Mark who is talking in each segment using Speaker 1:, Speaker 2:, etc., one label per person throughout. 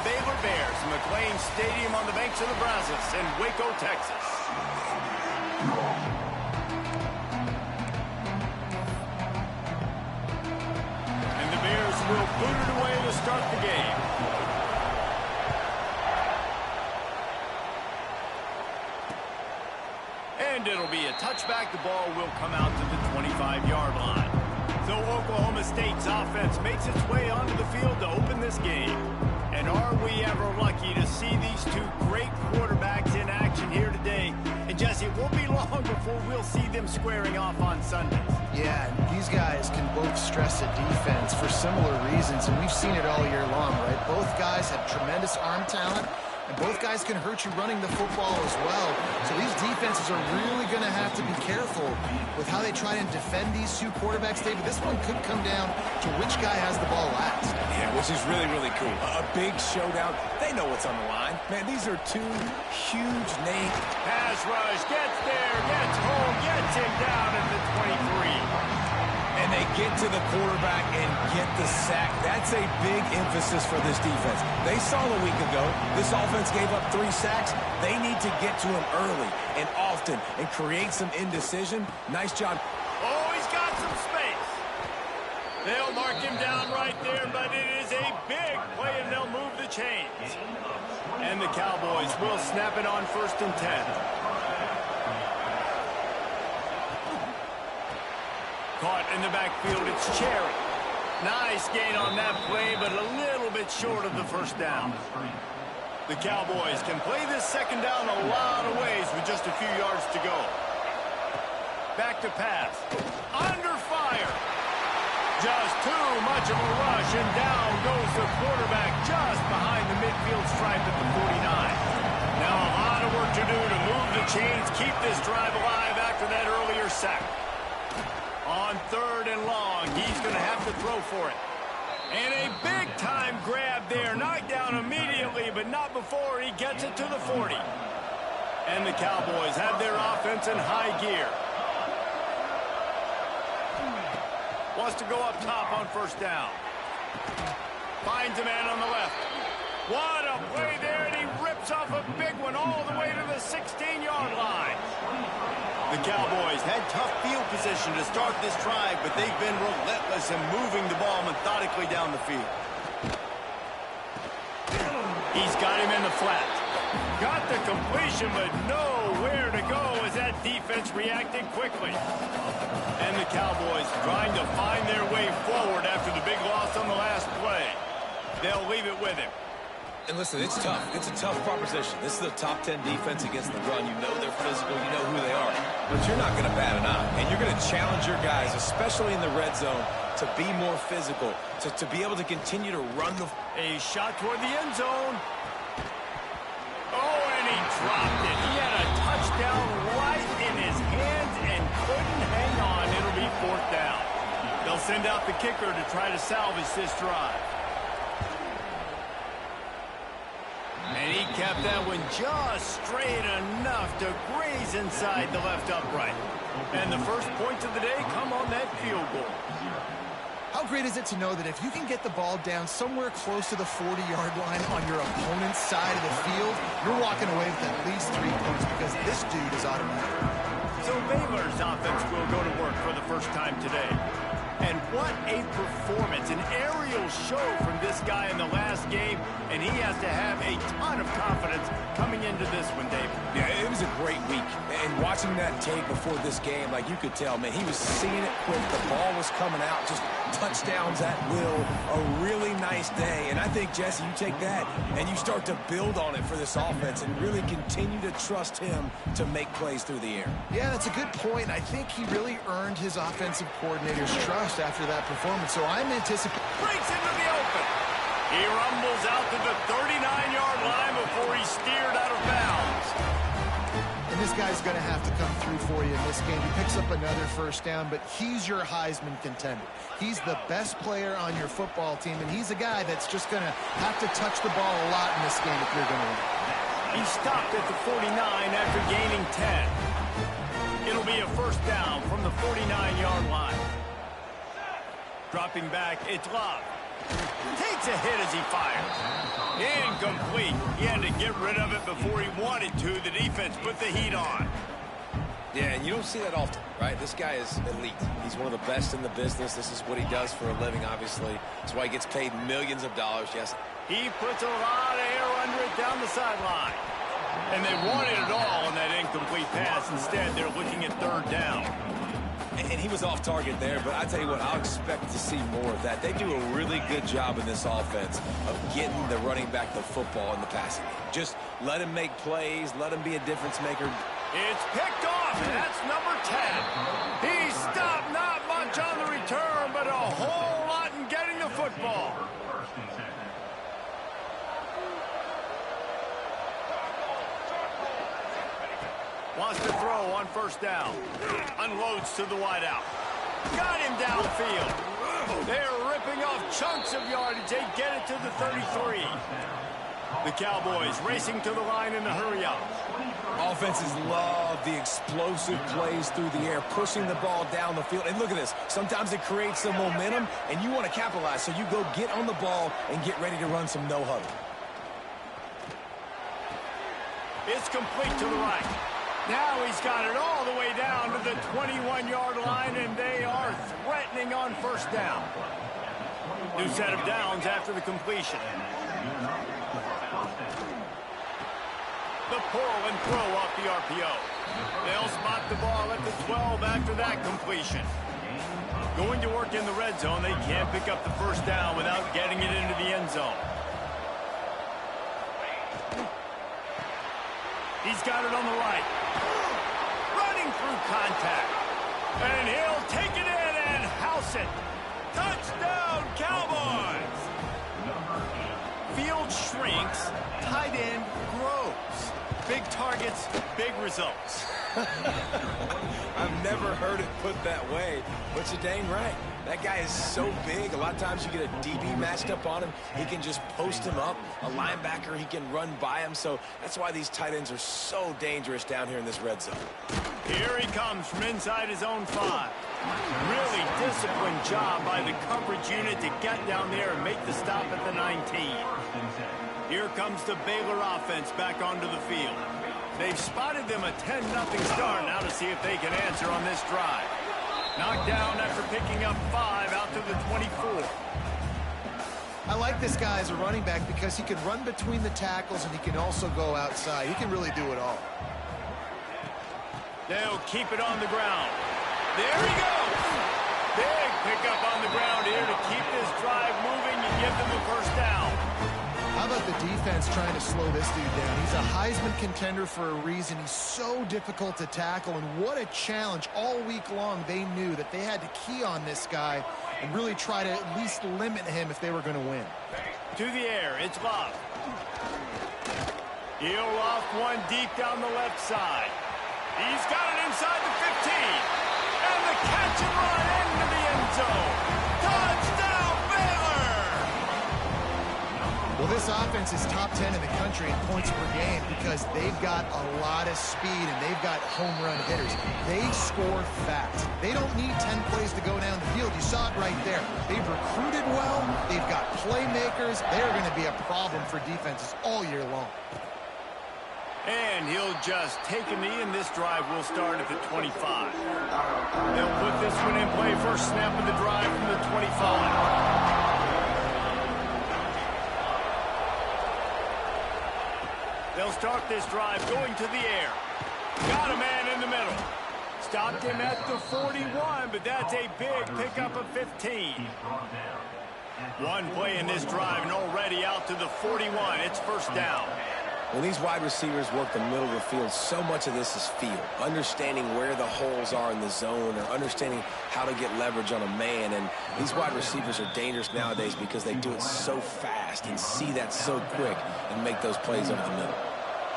Speaker 1: Baylor Bears from McLean Stadium on the banks of the Brazos in Waco, Texas. And the Bears will boot it away to start the game. And it'll be a touchback. The ball will come out to the 25-yard line. So Oklahoma State's offense makes its way onto the field to open this game. And are we ever lucky to see these two great quarterbacks in action here today. And Jesse, it won't be long before we'll see them squaring off on Sundays.
Speaker 2: Yeah, these guys can both stress a defense for similar reasons, and we've seen it all year long, right? Both guys have tremendous arm talent, and both guys can hurt you running the football as well. So these defenses are really going to have to be careful with how they try and defend these two quarterbacks, David. This one could come down to which guy has the ball last.
Speaker 3: Yeah, which is really, really cool. A big showdown. They know what's on the line. Man, these are two huge names.
Speaker 1: Pass rush, gets there, gets home, gets him down at the 23.
Speaker 3: And they get to the quarterback and get the sack. That's a big emphasis for this defense. They saw a week ago, this offense gave up 3 sacks. They need to get to him early and often and create some indecision. Nice job.
Speaker 1: Oh, he's got some space. They'll mark him down right there, but it is a big play, and they'll move the chains. And the Cowboys will snap it on 1st and 10. Caught in the backfield, it's Cherry. Nice gain on that play, but a little bit short of the first down. The Cowboys can play this second down a lot of ways with just a few yards to go. Back to pass. Under fire. Just too much of a rush, and down goes the quarterback just behind the midfield stripe at the 49. Now a lot of work to do to move the chains, keep this drive alive after that earlier sack. On 3rd and long, he's going to have to throw for it. And a big-time grab there. Knocked down immediately, but not before he gets it to the 40. And the Cowboys have their offense in high gear. Wants to go up top on 1st down. Finds a man on the left. What a play there, and he rips off a big one all the way to the 16-yard line. The Cowboys had tough field position to start this drive, but they've been relentless in moving the ball methodically down the field. He's got him in the flat. Got the completion, but nowhere to go as that defense reacted quickly. And the Cowboys trying to find their way forward after the big loss on the last play. They'll leave it with him.
Speaker 3: And listen, it's tough. It's a tough proposition. This is a top 10 defense against the run. You know they're physical. You know who they are. But you're not going to bat an eye. And you're going to challenge your guys, especially in the red zone, to be more physical, to be able to continue to run the...
Speaker 1: A shot toward the end zone. Oh, and he dropped it. He had a touchdown right in his hands and couldn't hang on. It'll be 4th down. They'll send out the kicker to try to salvage this drive. And he kept that one just straight enough to graze inside the left upright. And the first points of the day come on that field goal.
Speaker 2: How great is it to know that if you can get the ball down somewhere close to the 40-yard line on your opponent's side of the field, you're walking away with at least 3 points because this dude is automatic.
Speaker 1: So Baylor's offense will go to work for the first time today. And what a performance, an aerial show from this guy in the last game, and he has to have a ton of confidence coming into this one, David.
Speaker 3: Yeah, it was a great week. And watching that tape before this game, like you could tell, man, he was seeing it quick. The ball was coming out, just touchdowns at will. A really nice day. And I think, Jesse, you take that and you start to build on it for this offense and really continue to trust him to make plays through the air.
Speaker 2: Yeah, that's a good point. I think he really earned his offensive coordinator's trust after that performance. So I'm anticipating...
Speaker 1: Breaks into the open. He rumbles out to the 39-yard line before he's steered out of bounds.
Speaker 2: And this guy's going to have to come through for you in this game. He picks up another first down, but he's your Heisman contender. He's the best player on your football team, and he's a guy that's just going to have to touch the ball a lot in this game if you're going to win.
Speaker 1: He stopped at the 49 after gaining 10. It'll be a first down from the 49-yard line. Dropping back, it's Love. Takes a hit as he fires. Incomplete. He had to get rid of it before he wanted to. The defense put the heat on.
Speaker 3: Yeah, and you don't see that often, right? This guy is elite. He's one of the best in the business. This is what he does for a living, obviously. That's why he gets paid millions of dollars, yes.
Speaker 1: He puts a lot of air under it down the sideline. And they wanted it all on that incomplete pass. Instead, they're looking at third down.
Speaker 3: And he was off target there, but I tell you what, I'll expect to see more of that. They do a really good job in this offense of getting the running back the football in the passing game. Just let him make plays, let him be a difference maker.
Speaker 1: It's picked off, and that's number 10. He stopped not much on the return, but a whole lot in getting the football. Wants to throw on first down. Unloads to the wideout. Got him downfield. They're ripping off chunks of yardage. They get it to the 33. The Cowboys racing to the line in the hurry-up.
Speaker 3: Offenses love the explosive plays through the air, pushing the ball down the field. And look at this. Sometimes it creates some momentum, and you want to capitalize. So you go get on the ball and get ready to run some no-huddle.
Speaker 1: It's complete to the right. Now he's got it all the way down to the 21-yard line, and they are threatening on first down. New set of downs after the completion. The pull and throw off the RPO. They'll spot the ball at the 12 after that completion. Going to work in the red zone. They can't pick up the first down without getting it into the end zone. He's got it on the right. Running through contact. And he'll take it in and house it. Touchdown, Cowboys! Field shrinks, tight end grows. Big targets, big results.
Speaker 3: I've never heard it put that way, but you're dang right. That guy is so big. A lot of times you get a DB matched up on him. He can just post him up. A linebacker, he can run by him. So that's why these tight ends are so dangerous down here in this red zone.
Speaker 1: Here he comes from inside his own 5. Really disciplined job by the coverage unit to get down there and make the stop at the 19. Here comes the Baylor offense back onto the field. They've spotted them a 10-0 start now to see if they can answer on this drive. Knocked down after picking up 5 out to the 24.
Speaker 2: I like this guy as a running back because he can run between the tackles and he can also go outside. He can really do it all.
Speaker 1: They'll keep it on the ground. There he goes. Big pickup on the ground here to keep this drive moving and give them the first down.
Speaker 2: How about the defense trying to slow this dude down? He's a Heisman contender for a reason. He's so difficult to tackle, and what a challenge. All week long, they knew that they had to key on this guy and really try to at least limit him if they were going to win.
Speaker 1: To the air, it's Love. He'll loft one deep down the left side. He's got it inside the 15. And the catch and run into the end zone. Touchdown, Baylor!
Speaker 2: Well, this offense is top 10 in the country in points per game because they've got a lot of speed and they've got home run hitters. They score fast. They don't need 10 plays to go down the field. You saw it right there. They've recruited well. They've got playmakers. They're going to be a problem for defenses all year long.
Speaker 1: And he'll just take a knee, and this drive will start at the 25. They'll put this one in play first snap of the drive from the 25. They'll start this drive going to the air. Got a man in the middle. Stopped him at the 41, but that's a big pickup of 15. One play in this drive, and already out to the 41. It's first down.
Speaker 3: When these wide receivers work the middle of the field, so much of this is feel. Understanding where the holes are in the zone or understanding how to get leverage on a man. And these wide receivers are dangerous nowadays because they do it so fast and see that so quick and make those plays over the middle.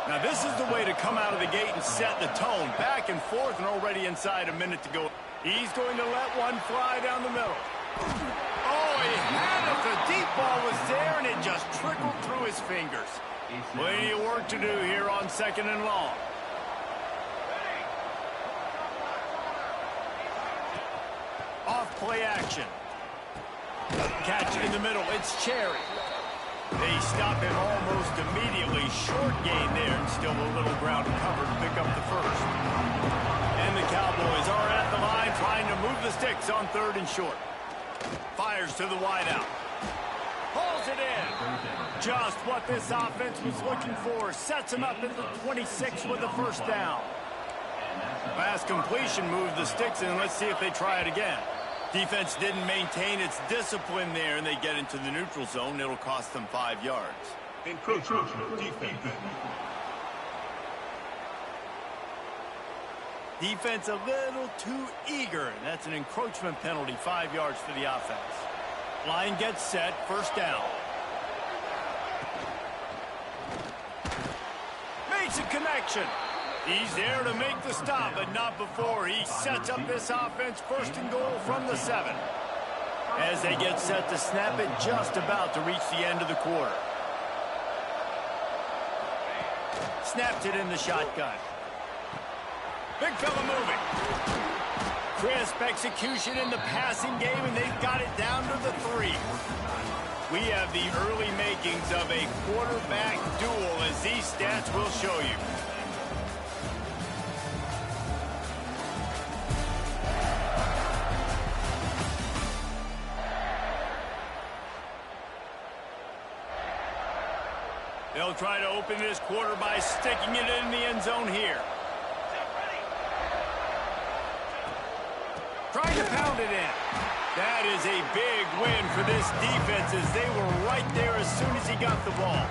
Speaker 1: Now this is the way to come out of the gate and set the tone. Back and forth and already inside a minute to go. He's going to let one fly down the middle. Oh, he had it. The deep ball was there and it just trickled through his fingers. Plenty of work to do here on 2nd and long. Off play action. Catch in the middle. It's Cherry. They stop him almost immediately. Short gain there, and still a little ground covered to pick up the first. And the Cowboys are at the line trying to move the sticks on 3rd and short. Fires to the wideout. Pulls it in. Just what this offense was looking for. Sets him up at the 26 with a first down. Last completion moved the sticks in. Let's see if they try it again. Defense didn't maintain its discipline there, and they get into the neutral zone. It'll cost them 5 yards.
Speaker 4: Encroachment defense.
Speaker 1: Defense a little too eager. That's an encroachment penalty, 5 yards for the offense. Line gets set, first down. Makes a connection. He's there to make the stop, but not before. He sets up this offense 1st and goal from the 7. As they get set to snap it, just about to reach the end of the quarter. Snapped it in the shotgun. Big fella moving. Crisp execution in the passing game, and they've got it down to the 3. We have the early makings of a quarterback duel, as these stats will show you. They'll try to open this quarter by sticking it in the end zone here. Trying to pound it in. That is a big win for this defense, as they were right there as soon as he got the ball.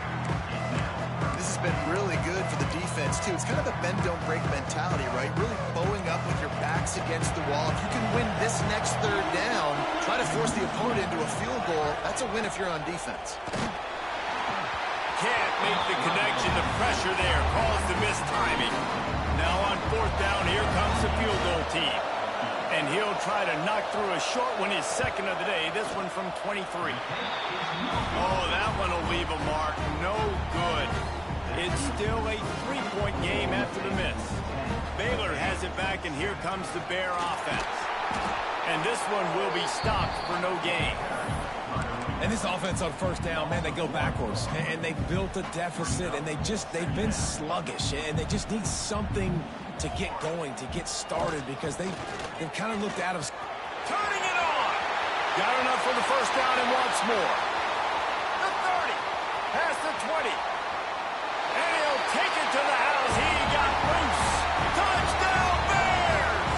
Speaker 2: This has been really good for the defense, too. It's kind of a bend-don't-break mentality, right? Really bowing up with your backs against the wall. If you can win this next 3rd down, try to force the opponent into a field goal, that's a win if you're on defense.
Speaker 1: Can't make the connection. The pressure there caused the missed timing. Now on 4th down, here comes the field goal team. And he'll try to knock through a short one, his 2nd of the day. This one from 23. Oh, that one will leave a mark. No good. It's still a 3-point game after the miss. Baylor has it back, and here comes the Bear offense. And this one will be stopped for no gain.
Speaker 3: And this offense on 1st down, man, they go backwards. And they built a deficit, and they've been sluggish. And they just need something to get going, to get started, because they've kind of looked out of...
Speaker 1: Turning it on! Got enough for the first down and wants more. The 30, past the 20. And he'll take it to the house. He got loose. Touchdown, Bears!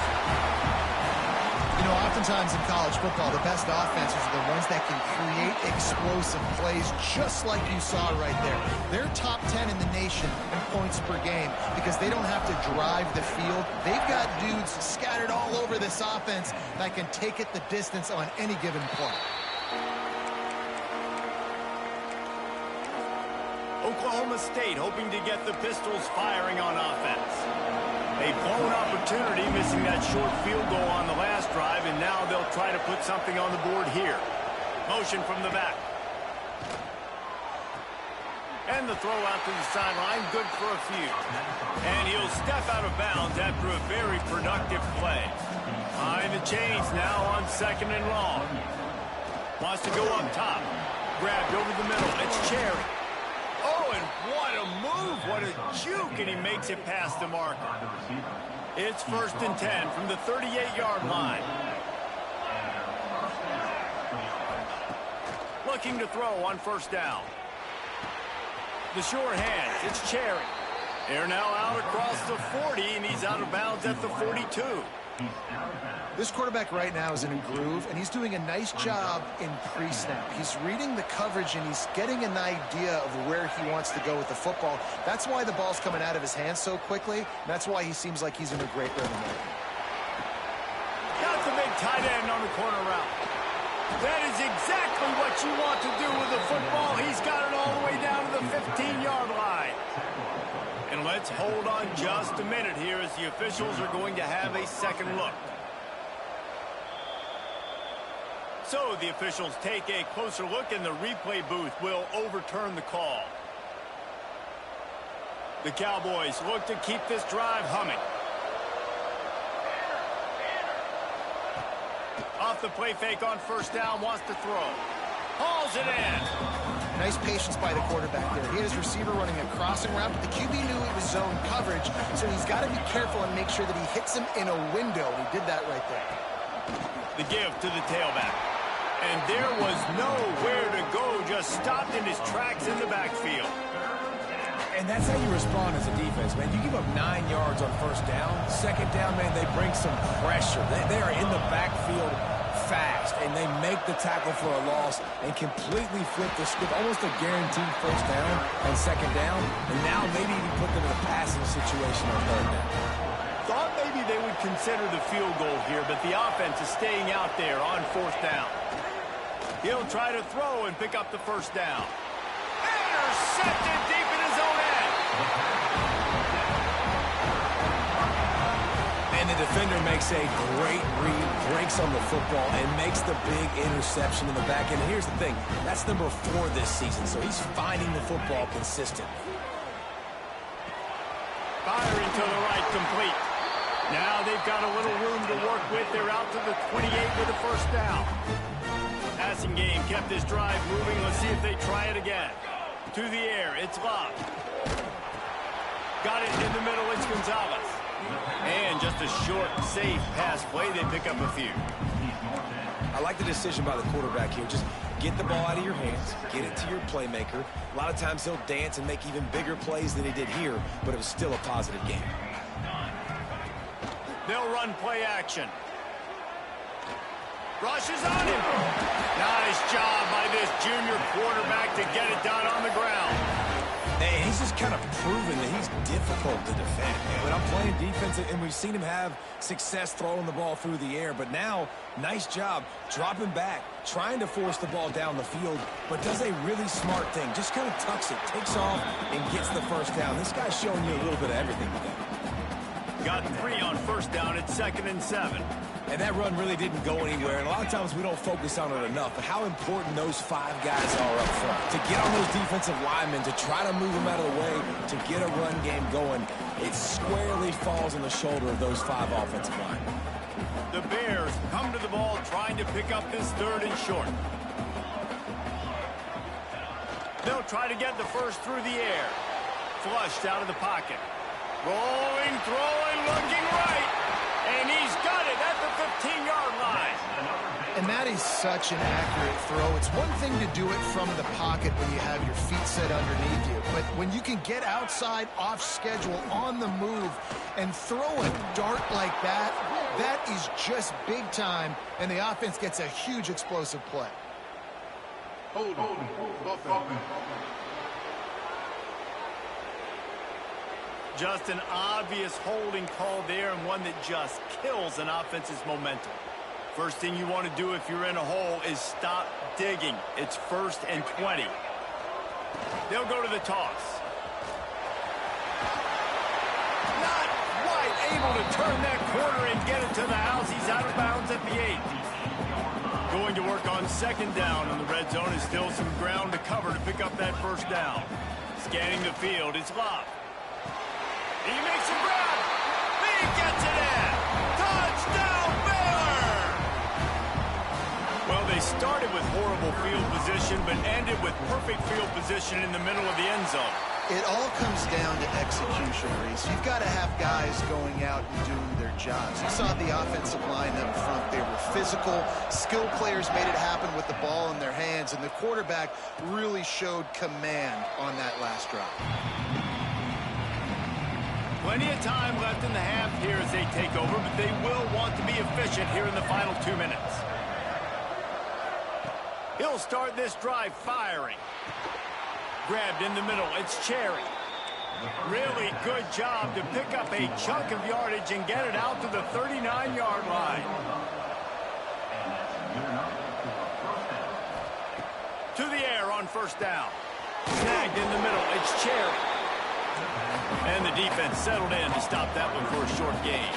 Speaker 2: You know, oftentimes in college football, the best offenses are the ones that can create explosive plays, just like you saw right there. They're top 10 in the nation in points per game because they don't have to drive the field. They've got dudes scattered all over this offense that can take it the distance on any given play.
Speaker 1: Oklahoma State hoping to get the Pistols firing on offense. A blown opportunity, missing that short field goal on the last drive, and now they'll try to put something on the board here. Motion from the back. And the throw out to the sideline, good for a few. And he'll step out of bounds after a very productive play. Behind the chains now on 2nd and long. Wants to go up top. Grabbed over the middle. It's Cherry. Oh, and what a move. What a juke. And he makes it past the marker. It's 1st and 10 from the 38-yard line. Looking to throw on 1st down. The sure hands. It's Cherry. They're now out across the 40, and he's out of bounds at the 42.
Speaker 2: This quarterback right now is in a groove, and he's doing a nice job in pre-snap. He's reading the coverage, and he's getting an idea of where he wants to go with the football. That's why the ball's coming out of his hands so quickly. That's why he seems like he's in a great rhythm.
Speaker 1: Got the big tight end on the corner route. That is exactly what you want to do with the football. He's got it all the way down to the 15-yard line. And let's hold on just a minute here as the officials are going to have a second look. So the officials take a closer look, and the replay booth will overturn the call. The Cowboys look to keep this drive humming. Off the play fake on first down, wants to throw. Hauls it in.
Speaker 2: Nice patience by the quarterback there. He had his receiver running a crossing route, but the QB knew it was zone coverage, so he's got to be careful and make sure that he hits him in a window. He did that right there.
Speaker 1: The give to the tailback. And there was nowhere to go, just stopped in his tracks in the backfield.
Speaker 3: And that's how you respond as a defense, man. You give up 9 yards on first down. Second down, man, they bring some pressure. They are in the backfield fast, and they make the tackle for a loss and completely flip the script. Almost a guaranteed first down on second down. And now maybe even put them in a passing situation on third down.
Speaker 1: Thought maybe they would consider the field goal here, but the offense is staying out there on fourth down. He'll try to throw and pick up the first down. Intercepted deep in his own end.
Speaker 3: And the defender makes a great read, breaks on the football, and makes the big interception in the back end. And here's the thing, that's number 4 this season, so he's finding the football consistently.
Speaker 1: Firing to the right, complete. Now they've got a little room to work with. They're out to the 28 with a first down. Passing game kept this drive moving. Let's see if they try it again. To the air, it's Love. Got it in the middle, it's Gonzalez. And just a short, safe pass play. They pick up a few.
Speaker 3: I like the decision by the quarterback here. Just get the ball out of your hands, get it to your playmaker. A lot of times he'll dance and make even bigger plays than he did here, but it was still a positive game.
Speaker 1: They'll run play action. Rushes on him. Nice job by this junior quarterback to get it done on the ground.
Speaker 3: And he's just kind of proven that he's difficult to defend. When I'm playing defense, and we've seen him have success throwing the ball through the air, but now, nice job dropping back, trying to force the ball down the field, but does a really smart thing. Just kind of tucks it, takes off, and gets the first down. This guy's showing you a little bit of everything today.
Speaker 1: Got 3 on first down at 2nd and 7.
Speaker 3: And that run really didn't go anywhere. And a lot of times we don't focus on it enough. But how important those 5 guys are up front. To get on those defensive linemen, to try to move them out of the way, to get a run game going, it squarely falls on the shoulder of those 5 offensive linemen.
Speaker 1: The Bears come to the ball trying to pick up this 3rd and short. They'll try to get the first through the air. Flushed out of the pocket. Rolling, throwing, looking right. And he's got it at the 15-yard line.
Speaker 2: And that is such an accurate throw. It's one thing to do it from the pocket when you have your feet set underneath you. But when you can get outside, off schedule, on the move, and throw a dart like that, that is just big time. And the offense gets a huge explosive play.
Speaker 4: Hold on.
Speaker 1: Just an obvious holding call there, and one that just kills an offense's momentum. First thing you want to do if you're in a hole is stop digging. It's 1st and 20. They'll go to the toss. Not quite able to turn that corner and get it to the house. He's out of bounds at the 8. Going to work on 2nd down, and the red zone is still some ground to cover to pick up that first down. Scanning the field, it's Love. He makes a grab. He gets it in. Touchdown, Baylor! Well, they started with horrible field position, but ended with perfect field position in the middle of the end zone.
Speaker 2: It all comes down to execution, Reese. You've got to have guys going out and doing their jobs. You saw the offensive line up front. They were physical. Skilled players made it happen with the ball in their hands, and the quarterback really showed command on that last drive.
Speaker 1: Plenty of time left in the half here as they take over, but they will want to be efficient here in the final 2 minutes. He'll start this drive firing. Grabbed in the middle, it's Cherry. Really good job to pick up a chunk of yardage and get it out to the 39-yard line. To the air on first down. Snagged in the middle, it's Cherry. And the defense settled in to stop that one for a short gain.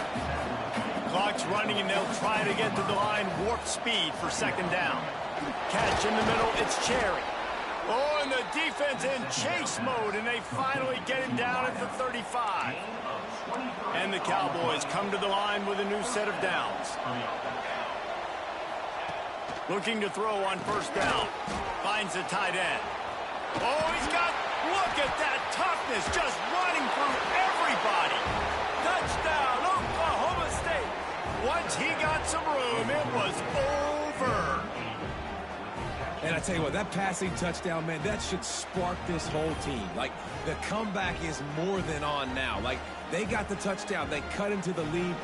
Speaker 1: Clock's running, and they'll try to get to the line, warp speed for 2nd down. Catch in the middle, it's Cherry. Oh, and the defense in chase mode, and they finally get him down at the 35. And the Cowboys come to the line with a new set of downs. Looking to throw on first down. Finds the tight end. Oh, look at that toughness, just running through everybody. Touchdown, Oklahoma State. Once he got some room, it was over.
Speaker 3: And I tell you what, that passing touchdown, man, that should spark this whole team. Like, the comeback is more than on now. Like, they got the touchdown. They cut into the lead.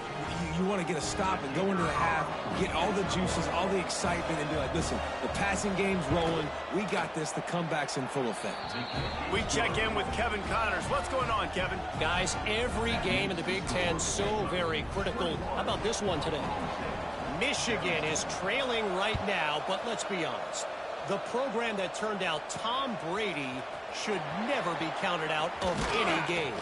Speaker 3: You want to get a stop and go into the half, get all the juices, all the excitement, and be like, listen, the passing game's rolling. We got this. The comeback's in full effect.
Speaker 1: We check in with Kevin Connors. What's going on, Kevin?
Speaker 5: Guys, every game in the Big Ten so very critical. How about this one today? Michigan is trailing right now, but let's be honest. The program that turned out Tom Brady should never be counted out of any game.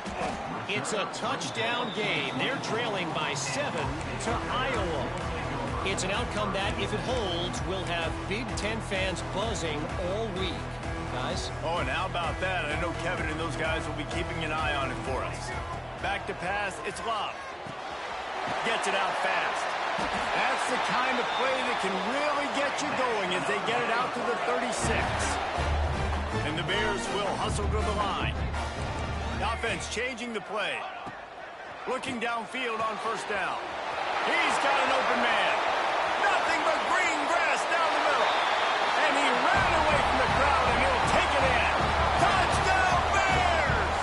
Speaker 5: It's a touchdown game. They're trailing by 7 to Iowa. It's an outcome that, if it holds, will have Big Ten fans buzzing all week. Guys?
Speaker 1: Oh, and how about that? I know Kevin and those guys will be keeping an eye on it for us. Back to pass, it's Love. Gets it out fast. That's the kind of play that can really get you going as they get it out to the 36. And the Bears will hustle to the line. The offense changing the play. Looking downfield on first down. He's got an open man. Nothing but green grass down the middle. And he ran away from the crowd, and he'll take it in. Touchdown, Bears!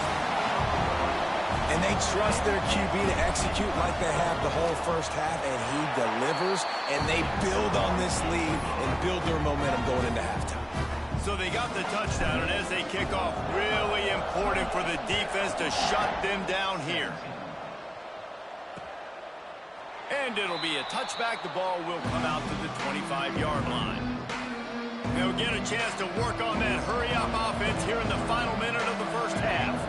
Speaker 3: And they trust their QB to execute like they have the whole first half, and he delivers, and they build on this lead and build their momentum going into halftime.
Speaker 1: So they got the touchdown, and as they kick off, really important for the defense to shut them down here. And it'll be a touchback. The ball will come out to the 25-yard line. They'll get a chance to work on that hurry-up offense here in the final minute of the first half.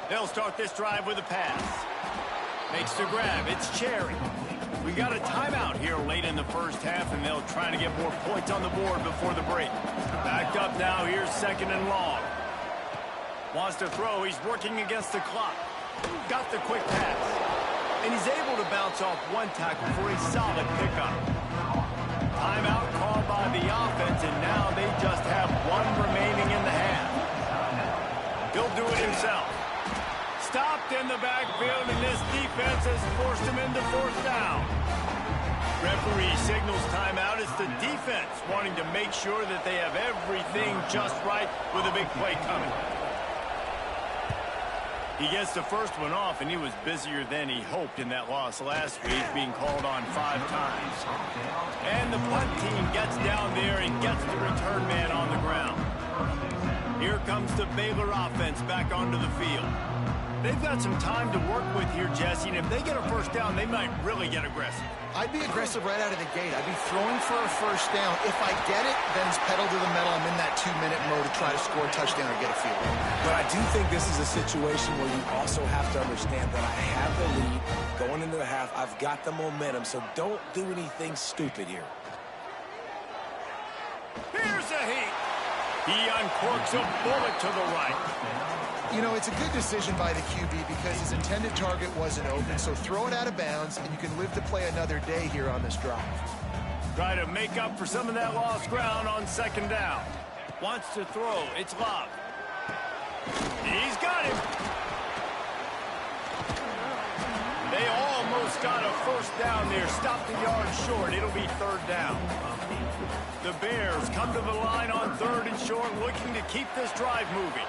Speaker 1: They'll start this drive with a pass. Makes the grab. It's Cherry. We got a timeout here late in the first half, and they'll try to get more points on the board before the break. Backed up now. Here's second and long. Wants to throw. He's working against the clock. Got the quick pass. And he's able to bounce off one tackle for a solid pickup. Timeout called by the offense, and now they just have one remaining in the half. He'll do it himself. Stopped in the backfield, and this defense has forced him into fourth down. Referee signals timeout. It's the defense wanting to make sure that they have everything just right with a big play coming. He gets the first one off, and he was busier than he hoped in that loss last week, being called on 5 times. And the punt team gets down there and gets the return man on the ground. Here comes the Baylor offense back onto the field. They've got some time to work with here, Jesse, and if they get a first down, they might really get aggressive.
Speaker 2: I'd be aggressive right out of the gate. I'd be throwing for a first down. If I get it, then it's pedal to the metal. I'm in that 2-minute mode to try to score a touchdown or get a field goal.
Speaker 3: But I do think this is a situation where you also have to understand that I have the lead going into the half. I've got the momentum, so don't do anything stupid here.
Speaker 1: Here's a heat. He uncorks a bullet to the right.
Speaker 2: You know, it's a good decision by the QB because his intended target wasn't open, so throw it out of bounds, and you can live to play another day here on this drive.
Speaker 1: Try to make up for some of that lost ground on second down. Wants to throw. It's Love. He's got him. They almost got a first down there. Stopped the yard short. It'll be third down. The Bears come to the line on third and short, looking to keep this drive moving.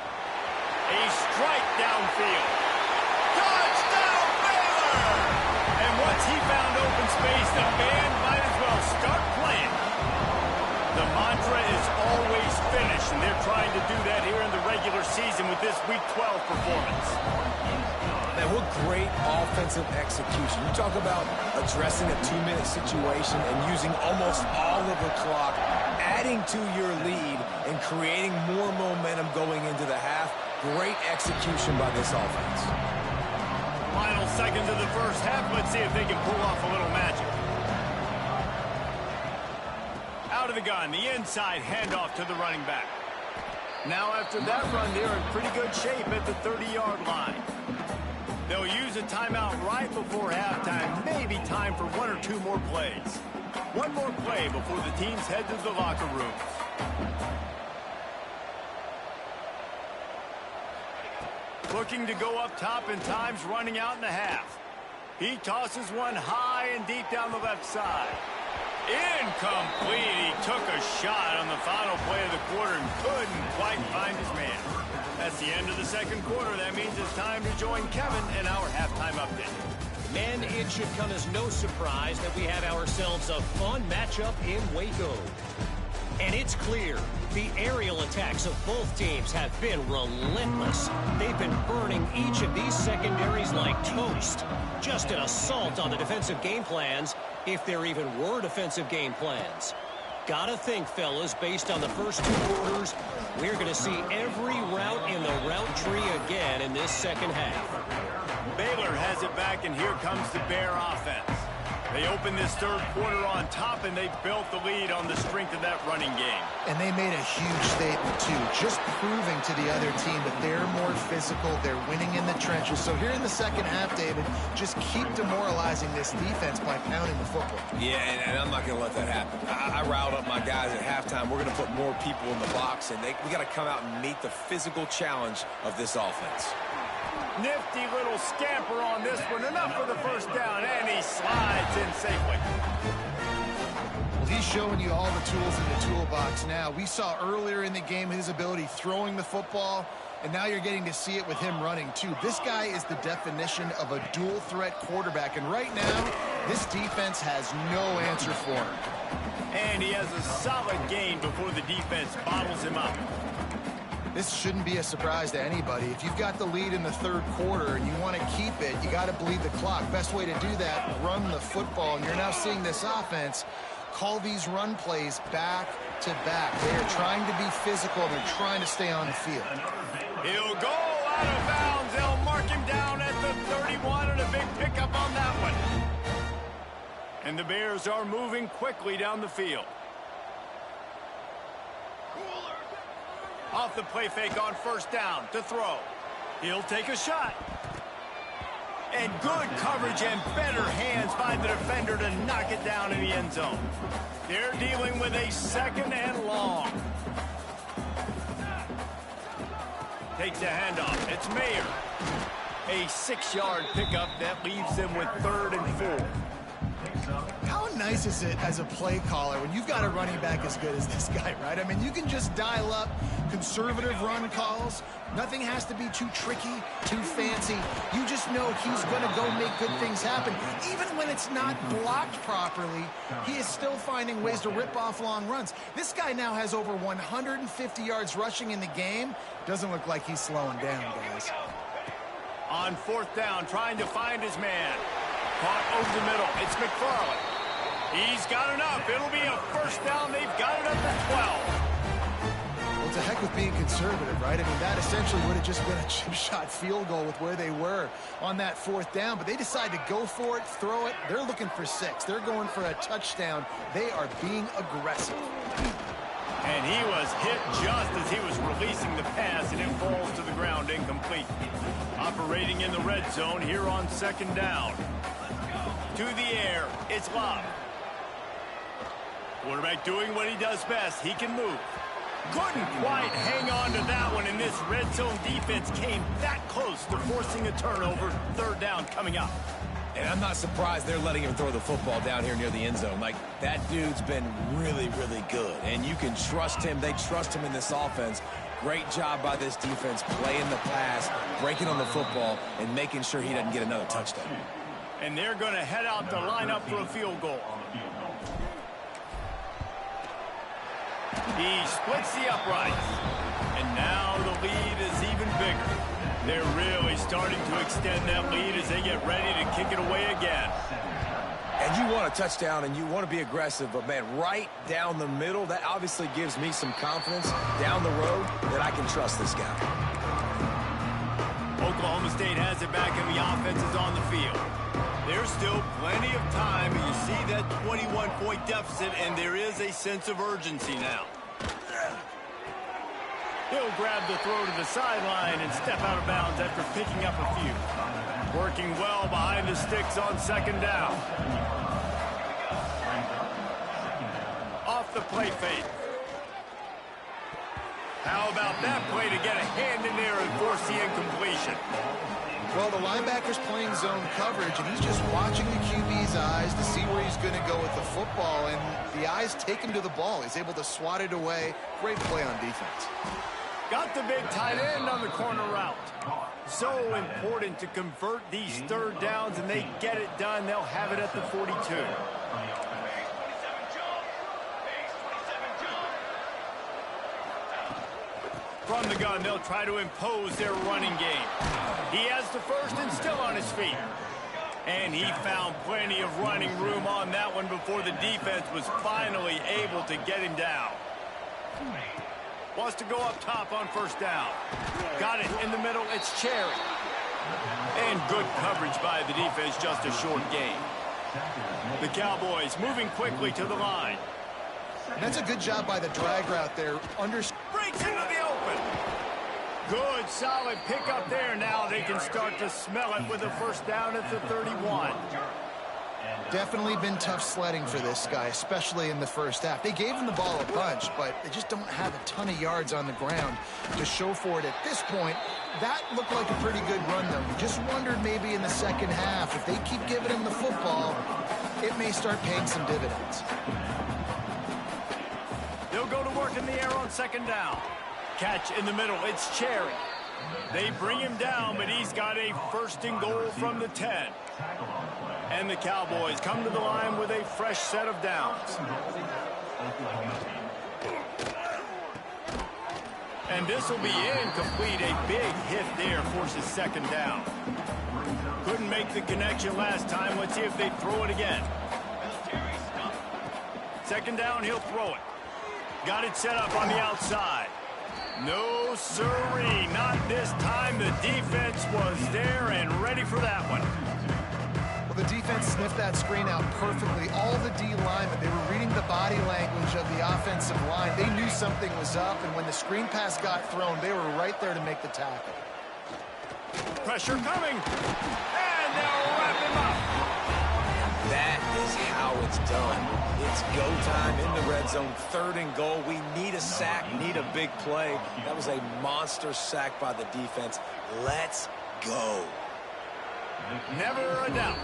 Speaker 1: A strike downfield. Touchdown, Baylor! And once he found open space, the band might as well start playing. The mantra is always finish, and they're trying to do that here in the regular season with this Week 12 performance.
Speaker 3: Man, what great offensive execution. You talk about addressing a 2-minute situation and using almost all of the clock, adding to your lead and creating more momentum going into the half. Great execution by this offense.
Speaker 1: Final seconds of the first half. Let's see if they can pull off a little magic. Out of the gun, the inside handoff to the running back. Now after that run, they're in pretty good shape at the 30-yard line. They'll use a timeout right before halftime. Maybe time for one or two more plays. One more play before the teams head to the locker rooms. Looking to go up top, and time's running out in the half. He tosses one high and deep down the left side. Incomplete. He took a shot on the final play of the quarter and couldn't quite find his man. That's the end of the second quarter. That means it's time to join Kevin in our halftime update.
Speaker 5: Men, it should come as no surprise that we have ourselves a fun matchup in Waco. And it's clear the aerial attacks of both teams have been relentless. They've been burning each of these secondaries like toast. Just an assault on the defensive game plans, if there even were defensive game plans. Gotta think, fellas, based on the first two quarters, we're going to see every route in the route tree again in this second half.
Speaker 1: Baylor has it back, and here comes the Bear offense. They opened this third quarter on top, and they built the lead on the strength of that running game.
Speaker 2: And they made a huge statement, too, just proving to the other team that they're more physical, they're winning in the trenches. So here in the second half, David, just keep demoralizing this defense by pounding the football.
Speaker 3: Yeah, and I'm not going to let that happen. I riled up my guys at halftime. We're going to put more people in the box, and we got to come out and meet the physical challenge of this offense.
Speaker 1: Nifty little scamper on this one. Enough for the first down, and he slides in safely.
Speaker 2: Well, he's showing you all the tools in the toolbox now. We saw earlier in the game his ability throwing the football, and now you're getting to see it with him running, too. This guy is the definition of a dual-threat quarterback, and right now, this defense has no answer for him.
Speaker 1: And he has a solid gain before the defense bottles him up.
Speaker 2: This shouldn't be a surprise to anybody. If you've got the lead in the third quarter and you want to keep it, you got to bleed the clock. Best way to do that, run the football. And you're now seeing this offense call these run plays back to back. They are trying to be physical. They're trying to stay on the field.
Speaker 1: He'll go out of bounds. They'll mark him down at the 31, and a big pickup on that one. And the Bears are moving quickly down the field. Off the play fake on first down to throw. He'll take a shot. And good coverage and better hands by the defender to knock it down in the end zone. They're dealing with a second and long. Takes a handoff. It's Mayer. A 6-yard pickup that leaves them with 3rd and 4.
Speaker 2: How nice is it as a play caller when you've got a running back as good as this guy, right? I mean, you can just dial up conservative run calls. Nothing has to be too tricky, too fancy. You just know he's going to go make good things happen. Even when it's not blocked properly, he is still finding ways to rip off long runs. This guy now has over 150 yards rushing in the game. Doesn't look like he's slowing down, guys.
Speaker 1: On fourth down, trying to find his man. Caught over the middle. It's McFarland. He's got enough. It'll be a first down. They've got it up at 12.
Speaker 2: Well, it's a heck of being conservative, right? I mean, that essentially would have just been a chip shot field goal with where they were on that fourth down. But they decide to go for it, throw it. They're looking for 6. They're going for a touchdown. They are being aggressive.
Speaker 1: And he was hit just as he was releasing the pass, and it falls to the ground incomplete. Operating in the red zone here on second down. To the air, it's Love. Quarterback doing what he does best. He can move. Couldn't quite hang on to that one, and this red zone defense came that close to forcing a turnover. Third down coming up.
Speaker 3: And I'm not surprised they're letting him throw the football down here near the end zone. Like, that dude's been really, really good. And you can trust him. They trust him in this offense. Great job by this defense playing the pass, breaking on the football, and making sure he doesn't get another touchdown.
Speaker 1: And they're going to head out to line up for a field goal. He splits the uprights. And now the lead is even bigger. They're really starting to extend that lead as they get ready to kick it away again.
Speaker 3: And you want a touchdown and you want to be aggressive, but, man, right down the middle, that obviously gives me some confidence down the road that I can trust this guy.
Speaker 1: Oklahoma State has it back and the offense is on the field. There's still plenty of time, and you see that 21-point deficit, and there is a sense of urgency now. He'll grab the throw to the sideline and step out of bounds after picking up a few. Working well behind the sticks on second down. Off the play fake. How about that play to get a hand in there and force the incompletion?
Speaker 2: Well, the linebacker's playing zone coverage, and he's just watching the QB's eyes to see where he's going to go with the football, and the eyes take him to the ball. He's able to swat it away. Great play on defense.
Speaker 1: Got the big tight end on the corner route. So important to convert these third downs, and they get it done. They'll have it at the 42. From the gun, they'll try to impose their running game. He has the first and still on his feet. And he found plenty of running room on that one before the defense was finally able to get him down. Wants to go up top on first down. Got it in the middle. It's Cherry. And good coverage by the defense, just a short gain. The Cowboys moving quickly to the line.
Speaker 2: And that's a good job by the drag route there.
Speaker 1: Breaks into the open. Good, solid pickup there. Now they can start to smell it with a first down at the 31.
Speaker 2: Definitely been tough sledding for this guy, especially in the first half. They gave him the ball a bunch, but they just don't have a ton of yards on the ground to show for it at this point. That looked like a pretty good run, though. You just wondered maybe in the second half, if they keep giving him the football, it may start paying some dividends.
Speaker 1: They'll go to work in the air on second down. Catch in the middle. It's Cherry. They bring him down, but he's got a first and goal from the 10. And the Cowboys come to the line with a fresh set of downs. And this will be incomplete. A big hit there forces second down. Couldn't make the connection last time. Let's see if they throw it again. Second down, he'll throw it. Got it set up on the outside. No sirree, not this time. The defense was there and ready for that one.
Speaker 2: Well, the defense sniffed that screen out perfectly. All the D linemen, they were reading the body language of the offensive line. They knew something was up, and when the screen pass got thrown, they were right there to make the tackle.
Speaker 1: Pressure coming, and they'll wrap him up.
Speaker 3: That is how it's done. It's go time in the red zone, third and goal. We need a sack, need a big play. That was a monster sack by the defense. Let's go.
Speaker 1: Never a doubt.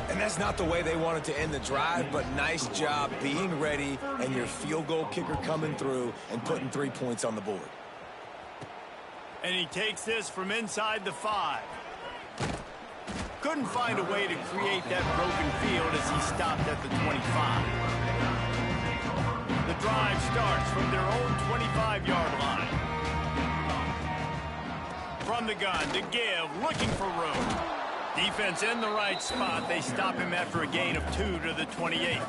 Speaker 3: And that's not the way they wanted to end the drive, but nice job being ready and your field goal kicker coming through and putting 3 points on the board.
Speaker 1: And he takes this from inside the 5. Couldn't find a way to create that broken field as he stopped at the 25. The drive starts from their own 25-yard line. From the gun to give, looking for room. Defense in the right spot. They stop him after a gain of 2 to the 28.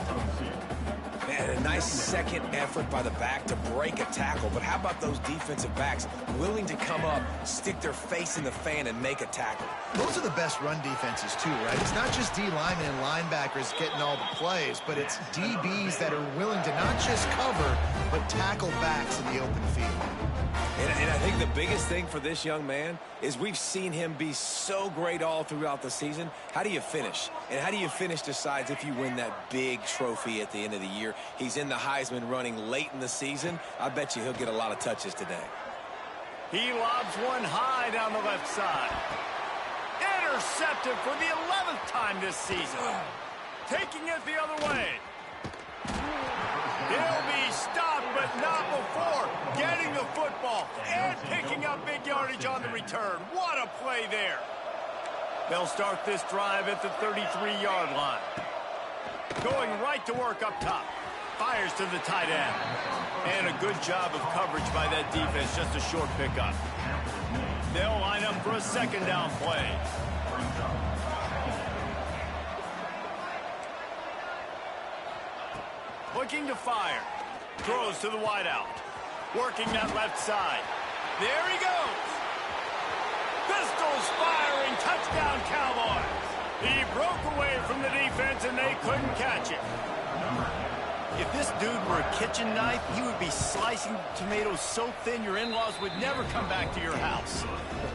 Speaker 3: Man, a nice second effort by the back to break a tackle. But how about those defensive backs willing to come up, stick their face in the fan, and make a tackle?
Speaker 2: Those are the best run defenses, too, right? It's not just D linemen and linebackers getting all the plays, but it's DBs that are willing to not just cover, but tackle backs in the open field.
Speaker 3: And I think the biggest thing for this young man is we've seen him be so great all throughout the season. How do you finish? And how do you finish decides if you win that big trophy at the end of the year. He's in the Heisman running late in the season. I bet you he'll get a lot of touches today.
Speaker 1: He lobs one high down the left side. Intercepted for the 11th time this season. Taking it the other way. He'll be stopped, but not before getting the football and picking up big yardage on the return. What a play there. They'll start this drive at the 33-yard line. Going right to work up top. Fires to the tight end. And a good job of coverage by that defense, just a short pickup. They'll line up for a second down play. Looking to fire. Throws to the wideout. Working that left side. There he goes. Pistols firing. Touchdown, Cowboys. He broke away from the defense, and they couldn't catch it. If this dude were a kitchen knife, he would be slicing tomatoes so thin your in-laws would never come back to your house.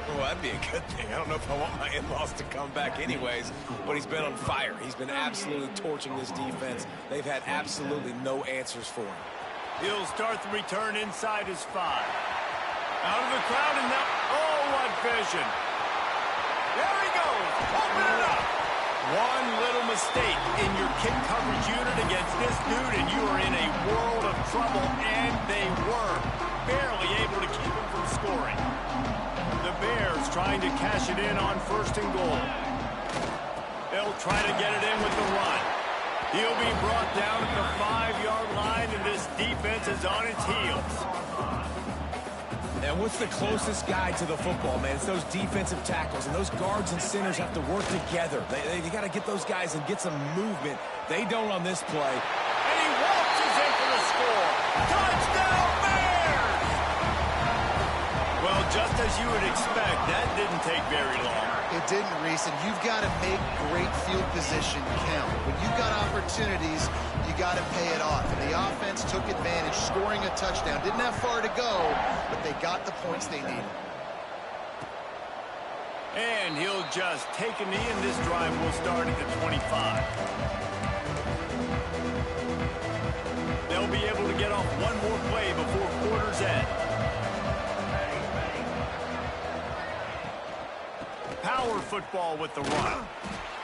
Speaker 3: Well, that'd be a good thing. I don't know if I want my in-laws to come back anyways, but he's been on fire. He's been absolutely torching this defense. They've had absolutely no answers for him.
Speaker 1: He'll start the return inside his 5. Out of the crowd and now, oh, what vision. There he goes, open it up. One little mistake in your kick coverage unit against this dude, and you are in a world of trouble, and they were barely able to keep him from scoring. The Bears trying to cash it in on 1st and goal. They'll try to get it in with the run. He'll be brought down at the 5-yard line, and this defense is on its heels.
Speaker 3: And what's the closest guy to the football, man? It's those defensive tackles, and those guards and centers have to work together. They got to get those guys and get some movement. They don't on this play.
Speaker 1: And he waltzes in for the score. Touchdown, Bears! Well, just as you would expect, that didn't take very long.
Speaker 2: It didn't, Reese, and you've got to make great field position count. When you've got opportunities, you got to pay it off. And the offense took advantage, scoring a touchdown. Didn't have far to go, but they got the points they needed.
Speaker 1: And he'll just take a knee, and this drive will start at the 25. They'll be able to get off one more play before quarter's end. Power football with the run.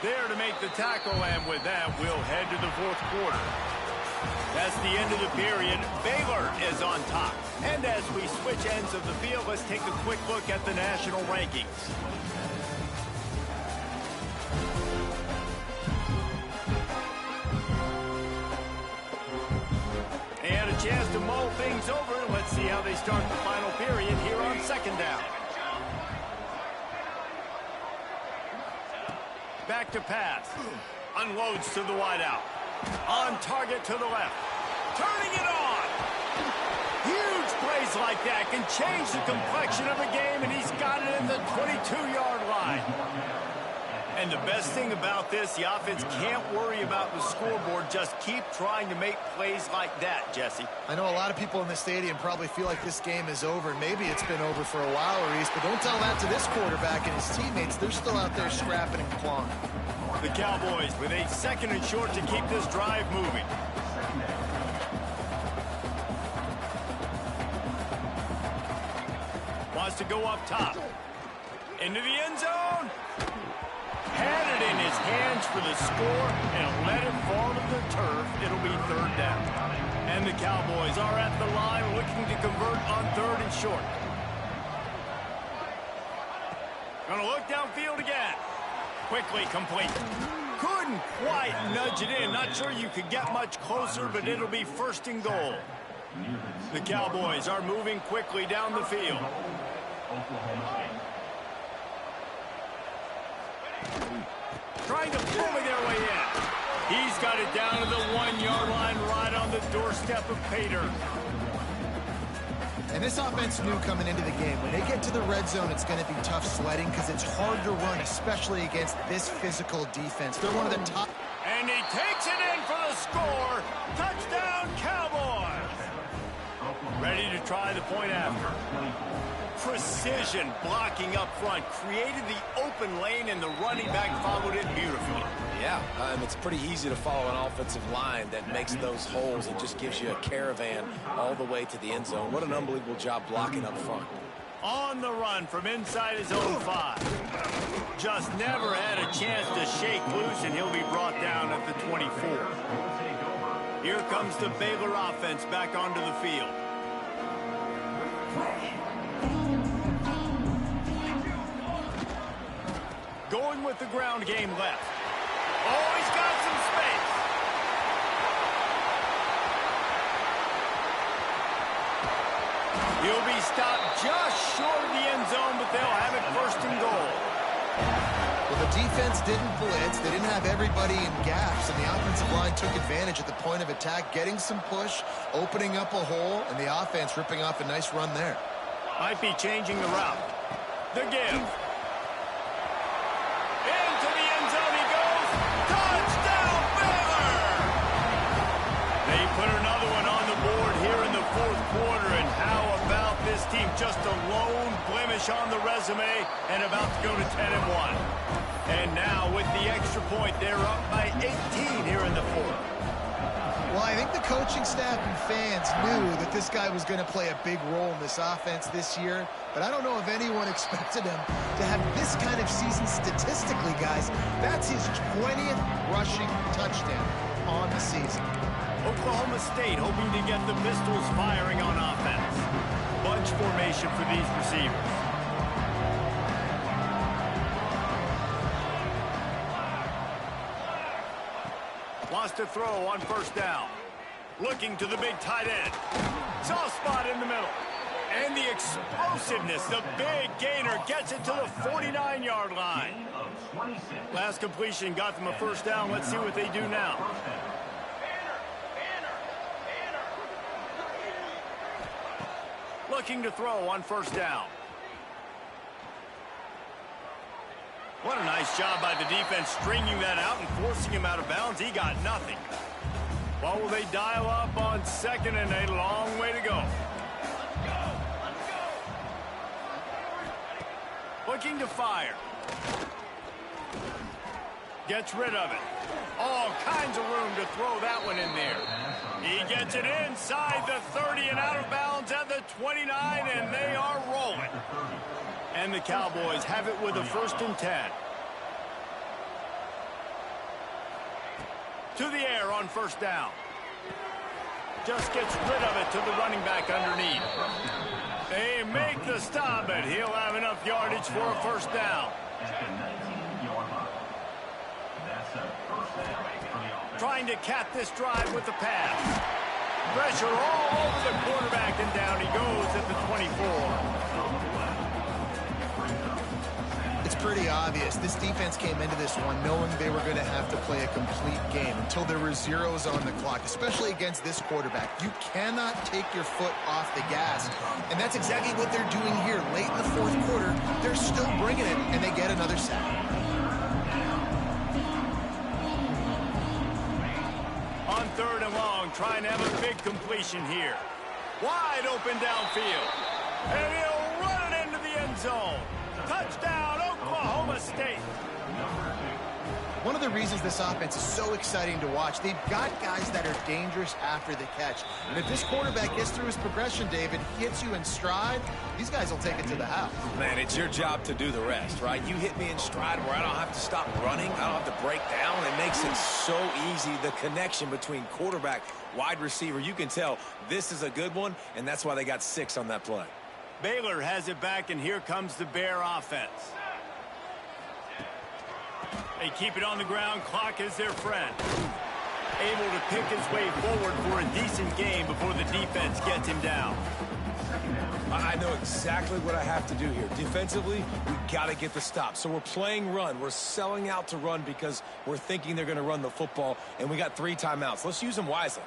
Speaker 1: There to make the tackle, and with that, we'll head to the 4th quarter. That's the end of the period. Baylor is on top. And as we switch ends of the field, let's take a quick look at the national rankings. And a chance to mull things over. Let's see how they start the final period here on 2nd down. Back to pass. Unloads to the wideout. On target to the left. Turning it on. Huge plays like that can change the complexion of a game, and he's got it in the 22-yard line. And the best thing about this, the offense can't worry about the scoreboard. Just keep trying to make plays like that, Jesse.
Speaker 2: I know a lot of people in the stadium probably feel like this game is over. Maybe it's been over for a while, Reese, but don't tell that to this quarterback and his teammates. They're still out there scrapping and clawing.
Speaker 1: The Cowboys with a 2nd and short to keep this drive moving. Wants to go up top. Into the end zone. Had it in his hands for the score and let it fall to the turf. It'll be 3rd down. And the Cowboys are at the line looking to convert on 3rd and short. Gonna look downfield again. Quickly complete. Couldn't quite nudge it in. Not sure you could get much closer, but it'll be 1st and goal. The Cowboys are moving quickly down the field. Trying to bully their way in. He's got it down to the 1-yard line right on the doorstep of Pater.
Speaker 2: And this offense knew coming into the game, when they get to the red zone, it's going to be tough sledding because it's hard to run, especially against this physical defense. They're one of the top.
Speaker 1: And he takes it in for the score. Touchdown, Cowboys. Ready to try the point after. Precision blocking up front. Created the open lane, and the running back followed it beautifully.
Speaker 3: Yeah, it's pretty easy to follow an offensive line that makes those holes and just gives you a caravan all the way to the end zone. What an unbelievable job blocking up front.
Speaker 1: On the run from inside his own 5. Just never had a chance to shake loose, and he'll be brought down at the 24. Here comes the Baylor offense back onto the field. Going with the ground game left. Oh, he's got some space. He'll be stopped just short of the end zone, but they'll have it 1st and goal.
Speaker 2: Well, the defense didn't blitz. They didn't have everybody in gaps, and the offensive line took advantage at the point of attack, getting some push, opening up a hole, and the offense ripping off a nice run there.
Speaker 1: Might be changing the route. The give. Into the end zone he goes. Touchdown, Baylor! They put this team just a lone blemish on the resume and about to go to 10-1. And now with the extra point, they're up by 18 here in the fourth.
Speaker 2: Well, I think the coaching staff and fans knew that this guy was going to play a big role in this offense this year, but I don't know if anyone expected him to have this kind of season statistically, guys. That's his 20th rushing touchdown on the season.
Speaker 1: Oklahoma State hoping to get the Pistols firing on offense. Bunch formation for these receivers. Lost a throw on first down. Looking to the big tight end. Soft spot in the middle. And the explosiveness, the big gainer gets it to the 49-yard line. Last completion got them a first down. Let's see what they do now. Looking to throw on first down. What a nice job by the defense stringing that out and forcing him out of bounds. He got nothing. Well, will they dial up on second and a long way to go? Looking to fire. Gets rid of it. All kinds of room to throw that one in there. He gets it inside the 30 and out of bounds at the 29, and they are rolling. And the Cowboys have it with a 1st and 10. To the air on first down. Just gets rid of it to the running back underneath. They make the stop, but he'll have enough yardage for a first down. Trying to cap this drive with the pass. Pressure all over the quarterback, and down he goes at the 24.
Speaker 2: It's pretty obvious. This defense came into this one knowing they were going to have to play a complete game until there were zeros on the clock, especially against this quarterback. You cannot take your foot off the gas, and that's exactly what they're doing here. Late in the fourth quarter, they're still bringing it, and they get another sack.
Speaker 1: On 3rd and long, trying to have a big completion here. Wide open downfield. And he'll run it into the end zone. Touchdown, Oklahoma State.
Speaker 2: One of the reasons this offense is so exciting to watch, they've got guys that are dangerous after the catch. And if this quarterback gets through his progression, David, hits you in stride, these guys will take it to the house.
Speaker 3: Man, it's your job to do the rest, right? You hit me in stride where I don't have to stop running. I don't have to break down. It makes it so easy, the connection between quarterback, wide receiver. You can tell this is a good one, and that's why they got 6 on that play.
Speaker 1: Baylor has it back, and here comes the Bear offense. They keep it on the ground. Clock is their friend. Able to pick his way forward for a decent game before the defense gets him down.
Speaker 3: I know exactly what I have to do here. Defensively, we got to get the stop. So we're playing run. We're selling out to run because we're thinking they're going to run the football, and we got 3 timeouts. Let's use them wisely.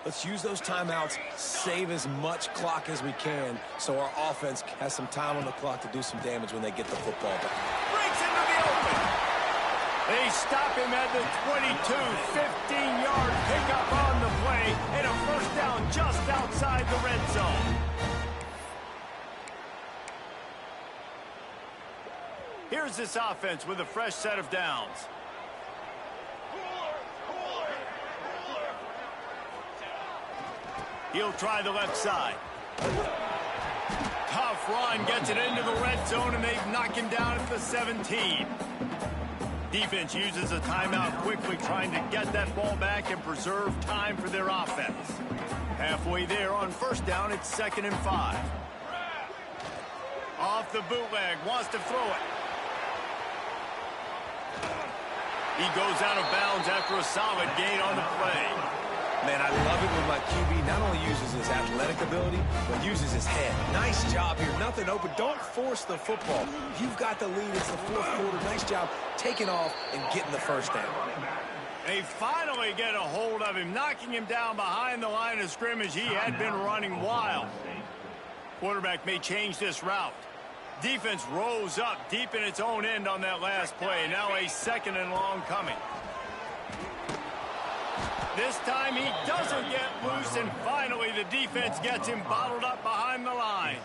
Speaker 3: Let's use those timeouts, save as much clock as we can so our offense has some time on the clock to do some damage when they get the football back.
Speaker 1: Breaks into the open. They stop him at the 22, 15-yard pickup on the play, and a first down just outside the red zone. Here's this offense with a fresh set of downs. He'll try the left side. Tough run, gets it into the red zone, and they've knocked him down at the 17. Defense uses a timeout quickly, trying to get that ball back and preserve time for their offense. Halfway there on first down, it's 2nd and 5. Off the bootleg, wants to throw it. He goes out of bounds after a solid gain on the play.
Speaker 3: Man, I love it when my QB not only uses his athletic ability, but uses his head. Nice job here. Nothing open. Don't force the football. You've got the lead. It's the fourth quarter. Nice job taking off and getting the first down.
Speaker 1: They finally get a hold of him, knocking him down behind the line of scrimmage. He had been running wild. Quarterback may change this route. Defense rose up deep in its own end on that last play. Now a 2nd and long coming. This time he doesn't get loose, and finally the defense gets him bottled up behind the line.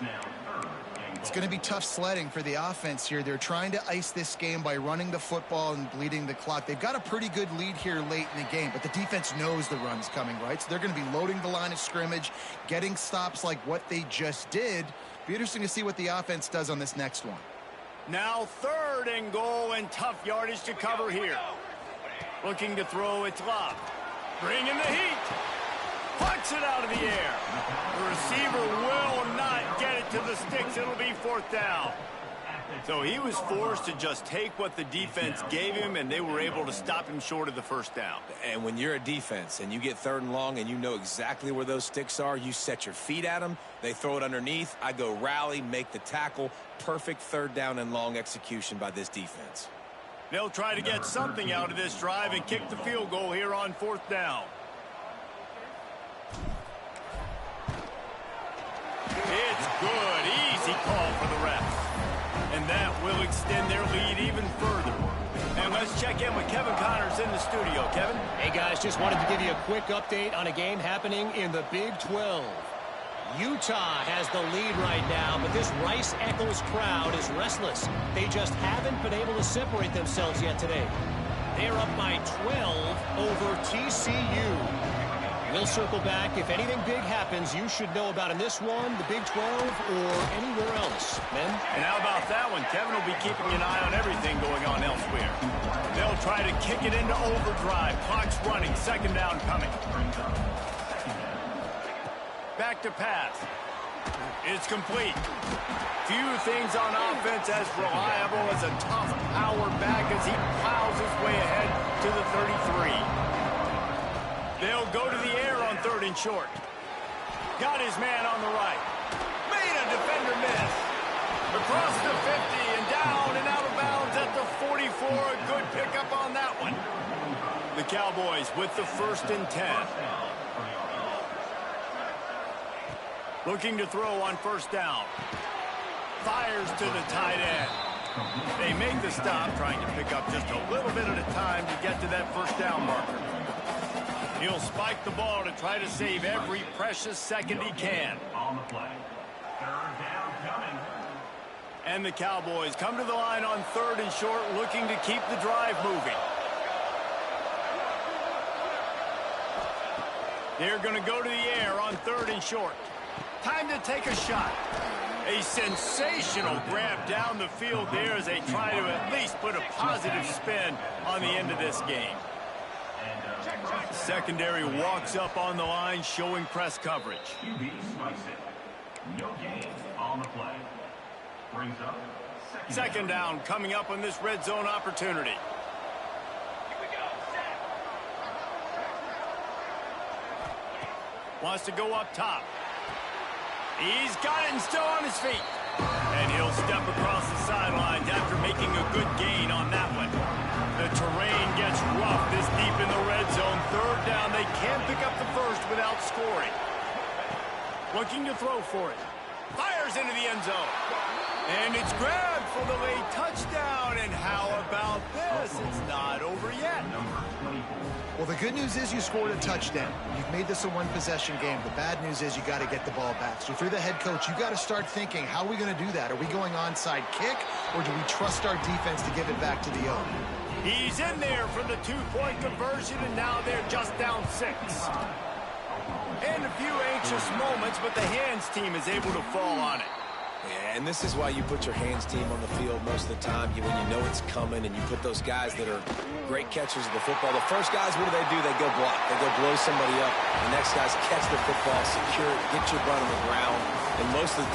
Speaker 2: It's going to be tough sledding for the offense here. They're trying to ice this game by running the football and bleeding the clock. They've got a pretty good lead here late in the game, but the defense knows the run's coming, right? So they're going to be loading the line of scrimmage, getting stops like what they just did. Be interesting to see what the offense does on this next one.
Speaker 1: Now 3rd and goal, and tough yardage to cover here. Looking to throw, it's Love. Bringing the heat. Punts it out of the air. The receiver will not get it to the sticks. It'll be 4th down. So he was forced to just take what the defense gave him, and they were able to stop him short of the 1st down.
Speaker 3: And when you're a defense and you get 3rd and long and you know exactly where those sticks are, you set your feet at them, they throw it underneath, I go rally, make the tackle. Perfect 3rd down and long execution by this defense.
Speaker 1: They'll try to get something out of this drive and kick the field goal here on 4th down. It's good. Easy call for the refs. And that will extend their lead even further. And let's check in with Kevin Connors in the studio. Kevin?
Speaker 5: Hey, guys, just wanted to give you a quick update on a game happening in the Big 12. Utah has the lead right now, but this Rice-Eccles crowd is restless. They just haven't been able to separate themselves yet today. They're up by 12 over TCU. We'll circle back. If anything big happens, you should know about in this one, the Big 12, or anywhere else. Men?
Speaker 1: And how about that one? Kevin will be keeping an eye on everything going on elsewhere. They'll try to kick it into overdrive. Clock's running. 2nd down coming. Back to pass. It's complete. Few things on offense as reliable as a tough power back as he plows his way ahead to the 33. They'll go to the air on 3rd and short. Got his man on the right. Made a defender miss. Across the 50 and down and out of bounds at the 44. A good pickup on that one. The Cowboys with the 1st and 10. Looking to throw on 1st down. Fires to the tight end. They make the stop, trying to pick up just a little bit at a time to get to that 1st down marker. He'll spike the ball to try to save every precious second he can.
Speaker 4: On the play. 3rd down coming.
Speaker 1: And the Cowboys come to the line on 3rd and short, looking to keep the drive moving. They're going to go to the air on 3rd and short. Time to take a shot. A sensational grab down the field there as they try to at least put a positive spin on the end of this game. Secondary walks up on the line, showing press coverage.
Speaker 4: QB spikes it. No gain on the play. Brings up
Speaker 1: 2nd down coming up on this red zone opportunity. Wants to go up top. He's got it and still on his feet. And he'll step across the sidelines after making a good gain on that one. The terrain gets rough this deep in the red zone. 3rd down, they can't pick up the 1st without scoring. Looking to throw for it. Fires into the end zone. And it's grabbed for the late touchdown. And how about this? It's not over yet.
Speaker 2: Well, the good news is you scored a touchdown. You've made this a one-possession game. The bad news is you got to get the ball back. So if you're the head coach, you got to start thinking, how are we going to do that? Are we going onside kick, or do we trust our defense to give it back to the O?
Speaker 1: He's in there for the 2-point conversion, and now they're just down 6. And a few anxious moments, but the hands team is able to fall on it.
Speaker 3: Yeah, and this is why you put your hands team on the field most of the time, when you know it's coming, and you put those guys that are great catchers of the football. The first guys, what do? They go block. They go blow somebody up. The next guys catch the football, secure it, get your butt on the ground, and most of the time,